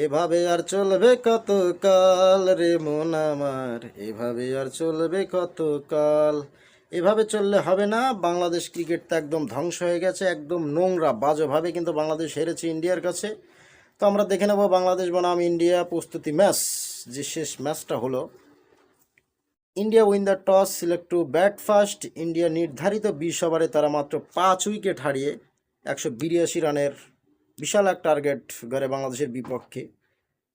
এভাবে আর চলবে কত কাল রে মন আমার, এভাবে আর চলবে কত কাল। এভাবে চললে হবে না। বাংলাদেশ ক্রিকেট তো একদম ধ্বংস হয়ে গেছে, একদম নোংরা বাজেভাবে কিন্তু বাংলাদেশ হেরেছে ইন্ডিয়ার কাছে। তো আমরা দেখে নেব বাংলাদেশ বনাম ইন্ডিয়া প্রস্তুতি ম্যাচ। যে শেষ ম্যাচটা হলো, India win the toss, select two bat first. India নির্ধারিত 20 ওভারে তারা মাত্র 5 উইকেট হারিয়ে 182 রানের বিশাল এক টার্গেট গড়ে বাংলাদেশের বিপক্ষে।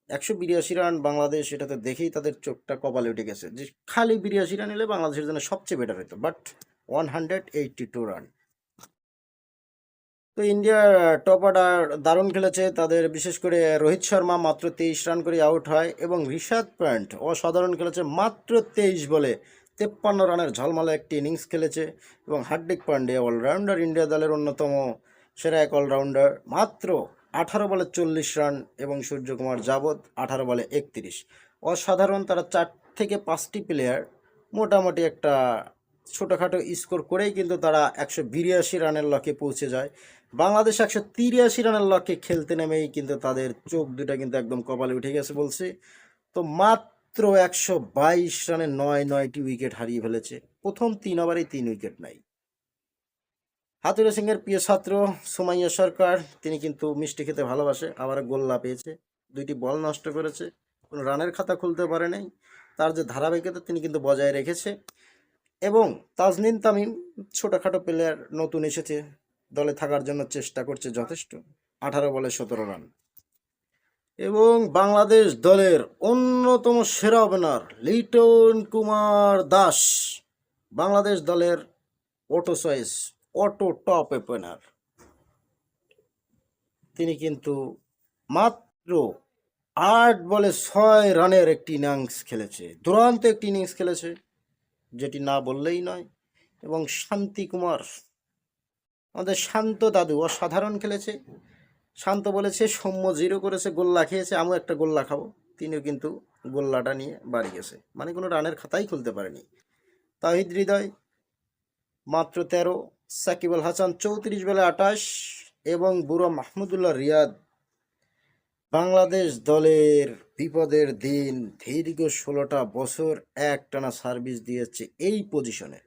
182 রান বাংলাদেশ, এটাতে দেখেই তাদের চোখটা কপালে উঠে গেছে যে খালি 82 রান এলে বাংলাদেশের জন্য সবচেয়ে বেটার হতো, বাট 182 রান। তো ইন্ডিয়ার টপ অর্ডার দারুণ খেলেছে তাদের, বিশেষ করে রোহিত শর্মা মাত্র 23 রান করে আউট হয় এবং ঋষাদ পন্ট অসাধারণ খেলেছে, মাত্র 23 বলে 53 রানের ঝলমলে একটি ইনিংস খেলেছে। এবং হার্দিক পান্ডিয়া অলরাউন্ডার, ইন্ডিয়া দলের অন্যতম সেরা এক অলরাউন্ডার, মাত্র 18 বলে 40 রান। এবং সূর্যকুমার যাদব 18 বলে 31। অসাধারণ। তারা 4 থেকে 5টি প্লেয়ার মোটামুটি একটা ছোটোখাটো স্কোর করেই কিন্তু তারা 182 রানের লক্ষ্যে পৌঁছে যায়। বাংলাদেশ 183 রানের লক্ষ্যে খেলতে নেমেই কিন্তু তাদের চোখ দুটা কিন্তু একদম কপালে উঠে গেছে বলছে। তো মাত্র 122 রানে 9টি উইকেট হারিয়ে ফেলেছে। প্রথম 3 ওভারেই 3 উইকেট নাই। হাতুড়ে সিংয়ের প্রিয় ছাত্র সুমাইয়া সরকার, তিনি কিন্তু মিষ্টি খেতে ভালোবাসে, আবার গোল্লা পেয়েছে, 2টি বল নষ্ট করেছে, কোনো রানের খাতা খুলতে পারে নাই। তার যে ধারাবাহিকতা তিনি কিন্তু বজায় রেখেছে। এবং তাজনিন তামিম ছোটোখাটো প্লেয়ার, নতুন এসেছে, দলে থাকার জন্য চেষ্টা করছে যথেষ্ট, 18 বলে 17 রান। এবং বাংলাদেশ দলের অন্যতম সেরা ওপেনার লিটন কুমার দাস, বাংলাদেশ দলের auto choice, auto top opener, তিনি কিন্তু মাত্র 8 বলে 6 রানের একটি ইনিংস খেলেছে, দুরন্ত একটি ইনিংস খেলেছে, যেটি না বললেই নয়। এবং শান্তি কুমার, আমাদের শান্ত দাদু, অসাধারণ খেলেছে। শান্ত বলেছে সৌম্য 0 করেছে, গোল্লা খেয়েছে, আমিও একটা গোল্লা খাবো। তিনিও কিন্তু গোল্লাটা নিয়ে বাড়ি গেছে, মানে কোনো রানের খাতাই খুলতে পারেনি। তাহিদ হৃদয় মাত্র 13, সাকিব আল হাসান 34 বলে 28, এবং বুড়ো মাহমুদুল্লাহ রিয়াদ বাংলাদেশ দলের বিপদের দিন, দীর্ঘ 16টা বছর একটানা সার্ভিস দিয়েছে এই পজিশনে।